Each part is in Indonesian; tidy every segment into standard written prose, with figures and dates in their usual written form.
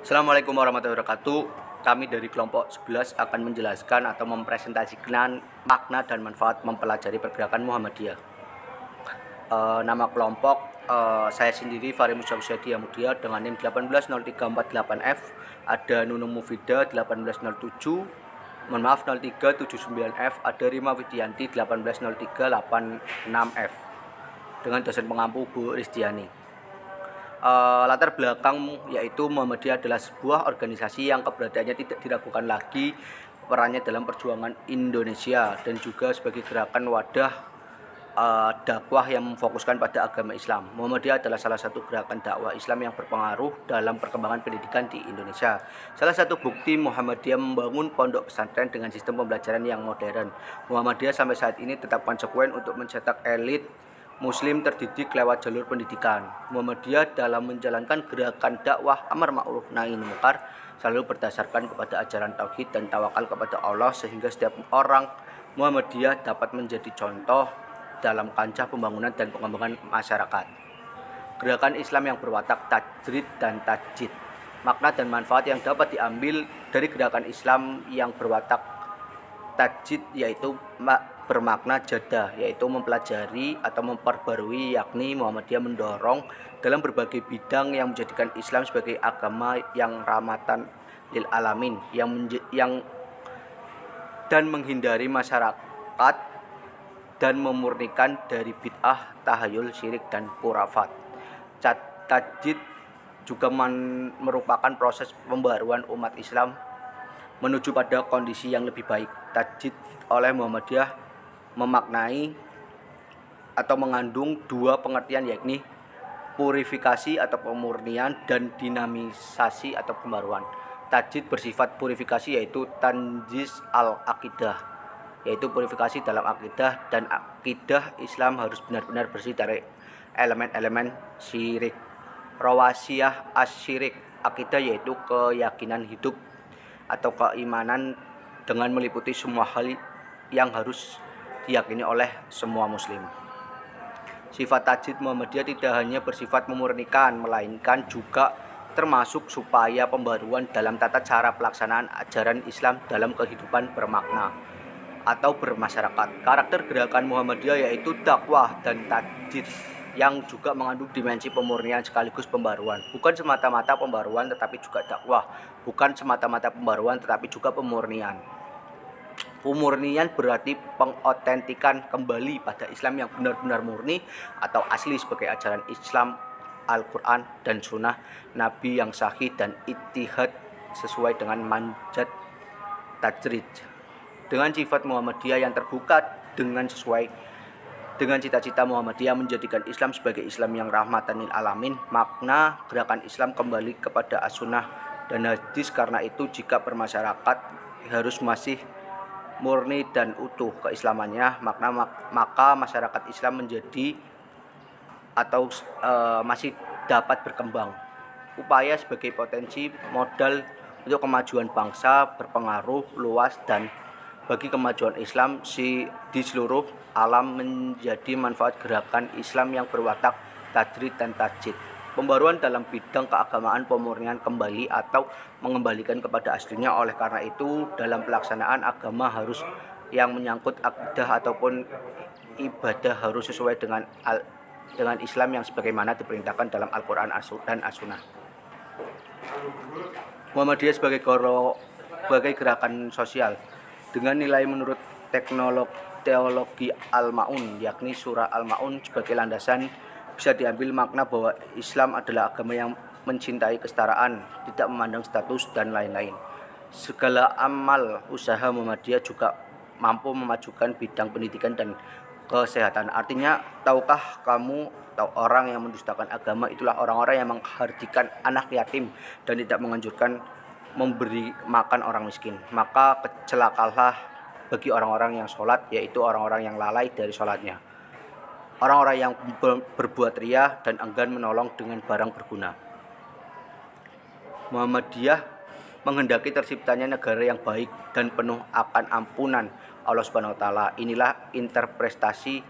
Assalamualaikum warahmatullahi wabarakatuh. Kami dari kelompok 11 akan menjelaskan atau mempresentasikan makna dan manfaat mempelajari pergerakan Muhammadiyah. Nama kelompok saya sendiri Fahri Musyadi Mudia dengan NIM 180348F, ada Nunung Mufida 1807, mohon maaf 0379F, ada Rima Widianti 180386F dengan dosen pengampu Bu Ristiani. Latar belakang yaitu Muhammadiyah adalah sebuah organisasi yang keberadaannya tidak diragukan lagi perannya dalam perjuangan Indonesia dan juga sebagai gerakan wadah dakwah yang memfokuskan pada agama Islam. Muhammadiyah adalah salah satu gerakan dakwah Islam yang berpengaruh dalam perkembangan pendidikan di Indonesia. Salah satu bukti Muhammadiyah membangun pondok pesantren dengan sistem pembelajaran yang modern. Muhammadiyah sampai saat ini tetap konsekuen untuk mencetak elit Muslim terdidik lewat jalur pendidikan. Muhammadiyah dalam menjalankan gerakan dakwah amar ma'ruf nahi munkar selalu berdasarkan kepada ajaran tauhid dan tawakal kepada Allah, sehingga setiap orang Muhammadiyah dapat menjadi contoh dalam kancah pembangunan dan pengembangan masyarakat. Gerakan Islam yang berwatak tajrid dan tajid. Makna dan manfaat yang dapat diambil dari gerakan Islam yang berwatak tajid yaitu bermakna jadah, yaitu mempelajari atau memperbarui, yakni Muhammadiyah mendorong dalam berbagai bidang yang menjadikan Islam sebagai agama yang rahmatan lil alamin, dan menghindari masyarakat dan memurnikan dari bid'ah, tahayul, syirik dan khurafat. Tajdid juga merupakan proses pembaruan umat Islam menuju pada kondisi yang lebih baik. Tajdid oleh Muhammadiyah memaknai atau mengandung dua pengertian, yakni purifikasi atau pemurnian dan dinamisasi atau pembaruan. Tajdid bersifat purifikasi yaitu tanjis al-aqidah, yaitu purifikasi dalam akidah, dan akidah Islam harus benar-benar bersih dari elemen-elemen syirik. Rawasiyah asyirik, akidah yaitu keyakinan hidup atau keimanan dengan meliputi semua hal yang harus diyakini oleh semua muslim. Sifat tajdid Muhammadiyah tidak hanya bersifat memurnikan, melainkan juga termasuk supaya pembaruan dalam tata cara pelaksanaan ajaran Islam dalam kehidupan bermakna atau bermasyarakat. Karakter gerakan Muhammadiyah yaitu dakwah dan tajdid yang juga mengandung dimensi pemurnian sekaligus pembaruan. Bukan semata-mata pembaruan tetapi juga dakwah. Bukan semata-mata pembaruan tetapi juga pemurnian. Pemurnian berarti pengotentikan kembali pada Islam yang benar-benar murni atau asli sebagai ajaran Islam, Al-Quran dan Sunnah Nabi yang sahih dan ittihad sesuai dengan manhaj tajrid. Dengan sifat Muhammadiyah yang terbuka dengan sesuai dengan cita-cita Muhammadiyah menjadikan Islam sebagai Islam yang rahmatan lil alamin, makna gerakan Islam kembali kepada as-sunnah dan hadis. Karena itu jika bermasyarakat harus masih murni dan utuh keislamannya, maka masyarakat Islam menjadi atau masih dapat berkembang. Upaya sebagai potensi modal untuk kemajuan bangsa berpengaruh luas dan bagi kemajuan Islam di seluruh alam menjadi manfaat gerakan Islam yang berwatak tajrid dan tajdid. Pembaruan dalam bidang keagamaan, pemurnian kembali atau mengembalikan kepada aslinya. Oleh karena itu, dalam pelaksanaan agama harus yang menyangkut akidah ataupun ibadah harus sesuai dengan Islam yang sebagaimana diperintahkan dalam Al-Quran dan As-Sunnah. Muhammadiyah sebagai gerakan sosial dengan nilai menurut teologi Al-Ma'un, yakni surah Al-Ma'un sebagai landasan, bisa diambil makna bahwa Islam adalah agama yang mencintai kesetaraan, tidak memandang status dan lain-lain. Segala amal usaha Muhammadiyah juga mampu memajukan bidang pendidikan dan kesehatan. Artinya, tahukah kamu atau orang yang mendustakan agama itulah orang-orang yang menghardikan anak yatim dan tidak menganjurkan memberi makan orang miskin. Maka kecelakalah bagi orang-orang yang sholat, yaitu orang-orang yang lalai dari sholatnya. Orang-orang yang berbuat riya dan enggan menolong dengan barang berguna. Muhammadiyah menghendaki terciptanya negara yang baik dan penuh akan ampunan Allah Subhanahu wa taala. Inilah interpretasi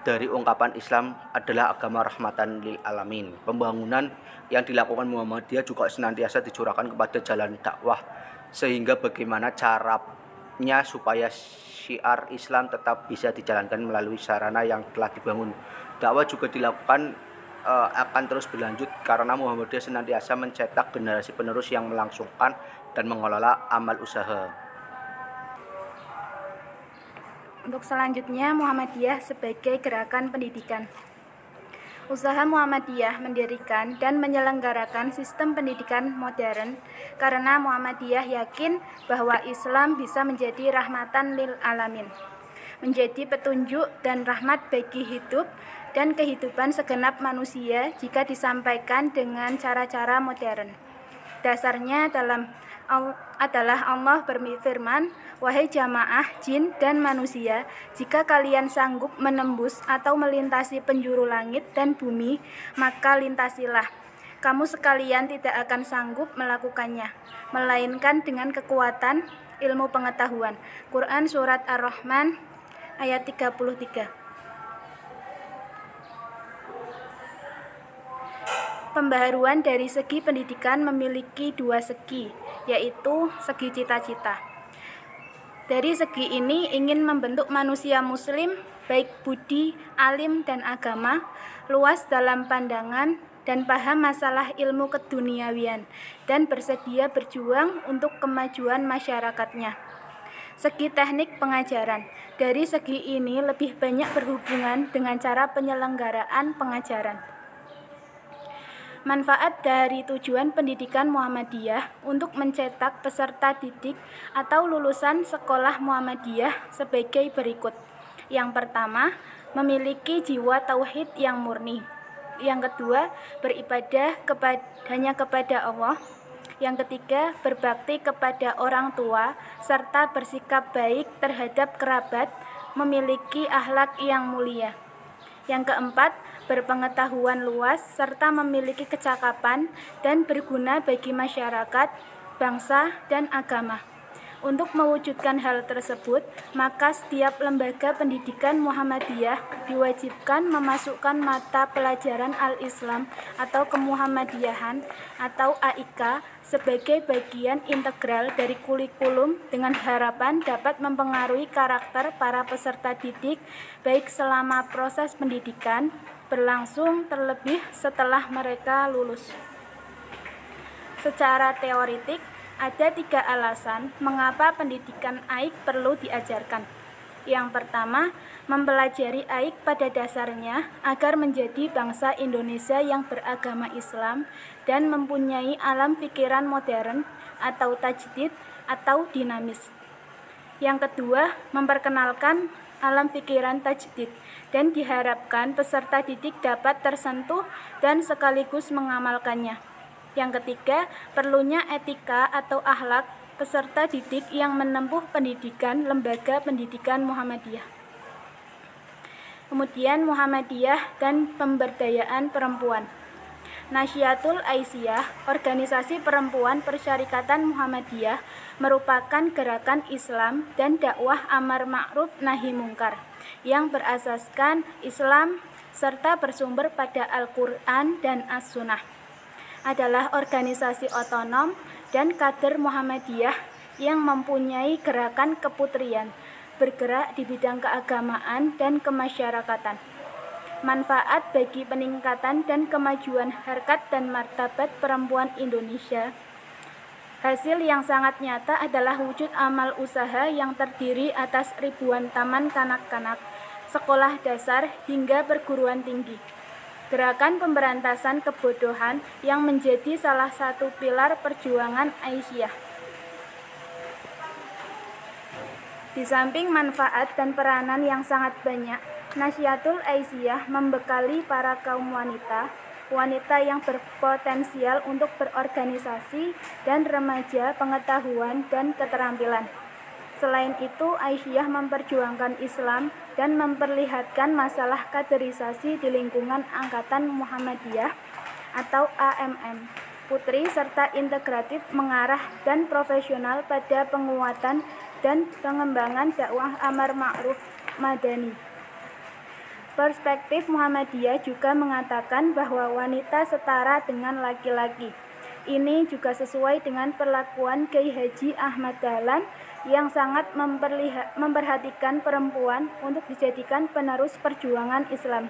dari ungkapan Islam adalah agama rahmatan lil alamin. Pembangunan yang dilakukan Muhammadiyah juga senantiasa dicurahkan kepada jalan dakwah, sehingga bagaimana caranya supaya syiar Islam tetap bisa dijalankan melalui sarana yang telah dibangun. Dakwah juga dilakukan akan terus berlanjut karena Muhammadiyah senantiasa mencetak generasi penerus yang melangsungkan dan mengelola amal usaha. Untuk selanjutnya, Muhammadiyah sebagai gerakan pendidikan. Usaha Muhammadiyah mendirikan dan menyelenggarakan sistem pendidikan modern karena Muhammadiyah yakin bahwa Islam bisa menjadi rahmatan lil alamin, menjadi petunjuk dan rahmat bagi hidup dan kehidupan segenap manusia jika disampaikan dengan cara-cara modern. Dasarnya adalah Allah berfirman, "Wahai jamaah jin dan manusia, jika kalian sanggup menembus atau melintasi penjuru langit dan bumi, maka lintasilah. Kamu sekalian tidak akan sanggup melakukannya, melainkan dengan kekuatan ilmu pengetahuan." Quran Surat Ar-Rahman ayat 33. Pembaharuan dari segi pendidikan memiliki dua segi, yaitu segi cita-cita. Dari segi ini ingin membentuk manusia muslim, baik budi, alim, dan agama, luas dalam pandangan dan paham masalah ilmu keduniawian, dan bersedia berjuang untuk kemajuan masyarakatnya. Segi teknik pengajaran. Dari segi ini lebih banyak berhubungan dengan cara penyelenggaraan pengajaran. Manfaat dari tujuan pendidikan Muhammadiyah untuk mencetak peserta didik atau lulusan sekolah Muhammadiyah sebagai berikut. Yang pertama, memiliki jiwa tauhid yang murni. Yang kedua, beribadah hanya kepada Allah. Yang ketiga, berbakti kepada orang tua serta bersikap baik terhadap kerabat, memiliki akhlak yang mulia. Yang keempat, berpengetahuan luas serta memiliki kecakapan dan berguna bagi masyarakat, bangsa, dan agama. Untuk mewujudkan hal tersebut, maka setiap lembaga pendidikan Muhammadiyah diwajibkan memasukkan mata pelajaran Al-Islam atau Kemuhammadiyahan atau AIK sebagai bagian integral dari kurikulum dengan harapan dapat mempengaruhi karakter para peserta didik baik selama proses pendidikan berlangsung terlebih setelah mereka lulus. Secara teoritik, ada 3 alasan mengapa pendidikan AIK perlu diajarkan. Yang pertama, mempelajari AIK pada dasarnya agar menjadi bangsa Indonesia yang beragama Islam dan mempunyai alam pikiran modern atau tajdid atau dinamis. Yang kedua, memperkenalkan alam pikiran tajdid dan diharapkan peserta didik dapat tersentuh dan sekaligus mengamalkannya. Yang ketiga, perlunya etika atau akhlak peserta didik yang menempuh pendidikan lembaga pendidikan Muhammadiyah. Kemudian Muhammadiyah dan pemberdayaan perempuan. Nasyiatul Aisyah, organisasi perempuan Persyarikatan Muhammadiyah, merupakan gerakan Islam dan dakwah amar ma'ruf nahi mungkar yang berasaskan Islam serta bersumber pada Al-Quran dan As-Sunnah. Adalah organisasi otonom dan kader Muhammadiyah yang mempunyai gerakan keputrian, bergerak di bidang keagamaan dan kemasyarakatan. Manfaat bagi peningkatan dan kemajuan harkat dan martabat perempuan Indonesia. Hasil yang sangat nyata adalah wujud amal usaha yang terdiri atas ribuan taman kanak-kanak, sekolah dasar hingga perguruan tinggi. Gerakan pemberantasan kebodohan yang menjadi salah satu pilar perjuangan Aisyah. Di samping manfaat dan peranan yang sangat banyak, Nasyiatul Aisyah membekali para kaum wanita yang berpotensial untuk berorganisasi dan remaja pengetahuan dan keterampilan. Selain itu, Aisyah memperjuangkan Islam dan memperlihatkan masalah kaderisasi di lingkungan Angkatan Muhammadiyah atau AMM Putri serta integratif mengarah dan profesional pada penguatan dan pengembangan dakwah amar ma'ruf madani. Perspektif Muhammadiyah juga mengatakan bahwa wanita setara dengan laki-laki. Ini juga sesuai dengan perlakuan Kiai Haji Ahmad Dahlan yang sangat memperhatikan perempuan untuk dijadikan penerus perjuangan Islam.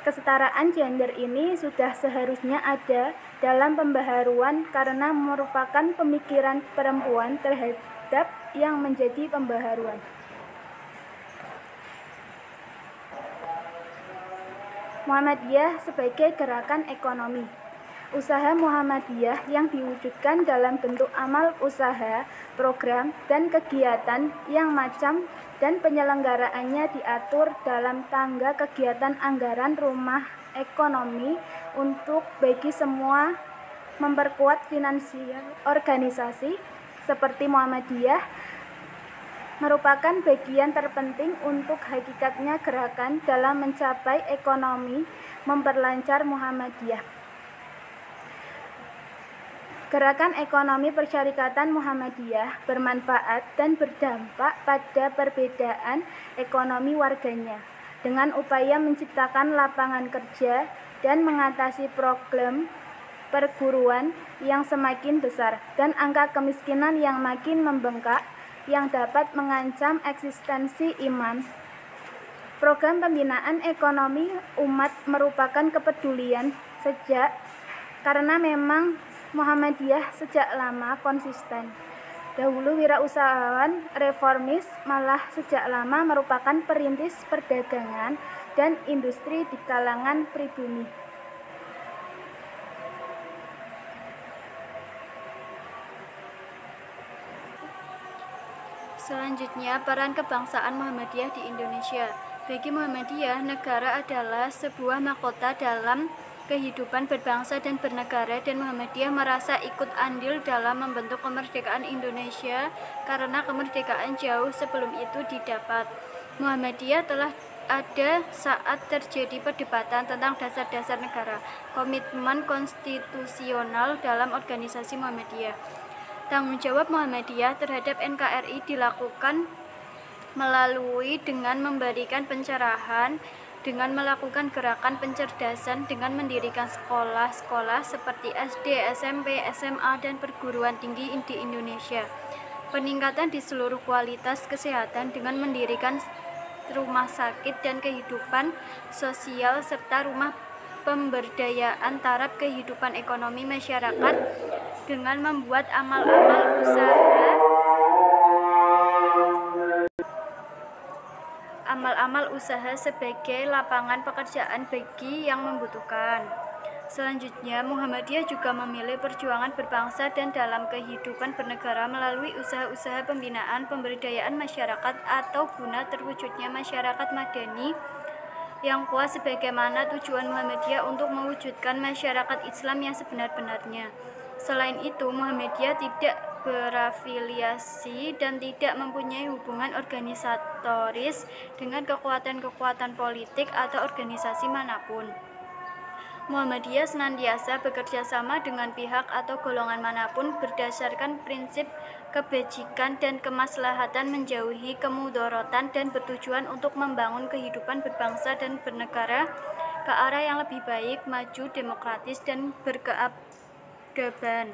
Kesetaraan gender ini sudah seharusnya ada dalam pembaharuan karena merupakan pemikiran perempuan terhadap yang menjadi pembaharuan. Muhammadiyah sebagai gerakan ekonomi. Usaha Muhammadiyah yang diwujudkan dalam bentuk amal usaha, program, dan kegiatan yang macam dan penyelenggaraannya diatur dalam tangga kegiatan anggaran rumah ekonomi untuk bagi semua memperkuat finansial organisasi seperti Muhammadiyah merupakan bagian terpenting untuk hakikatnya gerakan dalam mencapai ekonomi memperlancar Muhammadiyah. Gerakan ekonomi persyarikatan Muhammadiyah bermanfaat dan berdampak pada perbedaan ekonomi warganya dengan upaya menciptakan lapangan kerja dan mengatasi problem perburuan yang semakin besar dan angka kemiskinan yang makin membengkak yang dapat mengancam eksistensi iman. Program pembinaan ekonomi umat merupakan kepedulian karena memang Muhammadiyah sejak lama konsisten. Dahulu wirausahawan reformis malah sejak lama merupakan perintis perdagangan dan industri di kalangan pribumi. Selanjutnya, peran kebangsaan Muhammadiyah di Indonesia. Bagi Muhammadiyah, negara adalah sebuah mahkota dalam kehidupan berbangsa dan bernegara, dan Muhammadiyah merasa ikut andil dalam membentuk kemerdekaan Indonesia karena kemerdekaan jauh sebelum itu didapat. Muhammadiyah telah ada saat terjadi perdebatan tentang dasar-dasar negara, komitmen konstitusional dalam organisasi Muhammadiyah. Tanggung jawab Muhammadiyah terhadap NKRI dilakukan melalui dengan memberikan pencerahan, dengan melakukan gerakan pencerdasan, dengan mendirikan sekolah-sekolah seperti SD, SMP, SMA, dan perguruan tinggi di Indonesia. Peningkatan di seluruh kualitas kesehatan dengan mendirikan rumah sakit dan kehidupan sosial serta rumah pemberdayaan taraf kehidupan ekonomi masyarakat dengan membuat amal-amal usaha sebagai lapangan pekerjaan bagi yang membutuhkan. Selanjutnya, Muhammadiyah juga memilih perjuangan berbangsa dan dalam kehidupan bernegara melalui usaha-usaha pembinaan pemberdayaan masyarakat atau guna terwujudnya masyarakat madani yang kuat sebagaimana tujuan Muhammadiyah untuk mewujudkan masyarakat Islam yang sebenar-benarnya. Selain itu, Muhammadiyah tidak berafiliasi dan tidak mempunyai hubungan organisatoris dengan kekuatan-kekuatan politik atau organisasi manapun. Muhammadiyah senantiasa bekerja sama dengan pihak atau golongan manapun berdasarkan prinsip kebajikan dan kemaslahatan, menjauhi kemudorotan, dan bertujuan untuk membangun kehidupan berbangsa dan bernegara ke arah yang lebih baik, maju, demokratis, dan berkeadaban.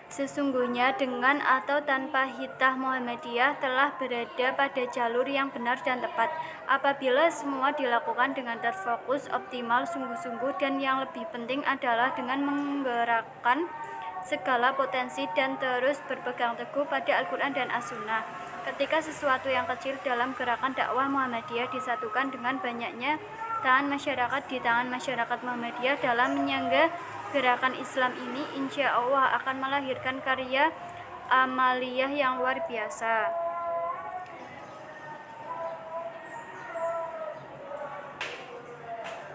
Sesungguhnya dengan atau tanpa hitah Muhammadiyah telah berada pada jalur yang benar dan tepat apabila semua dilakukan dengan terfokus, optimal, sungguh-sungguh, dan yang lebih penting adalah dengan menggerakkan segala potensi dan terus berpegang teguh pada Al-Quran dan As-Sunnah. Ketika sesuatu yang kecil dalam gerakan dakwah Muhammadiyah disatukan dengan banyaknya tangan masyarakat di tangan masyarakat Muhammadiyah dalam menyangga gerakan Islam ini, insya Allah akan melahirkan karya amaliyah yang luar biasa.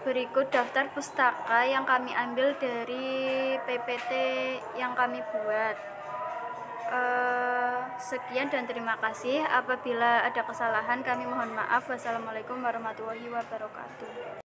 Berikut daftar pustaka yang kami ambil dari PPT yang kami buat. Sekian dan terima kasih. Apabila ada kesalahan kami mohon maaf. Wassalamualaikum warahmatullahi wabarakatuh.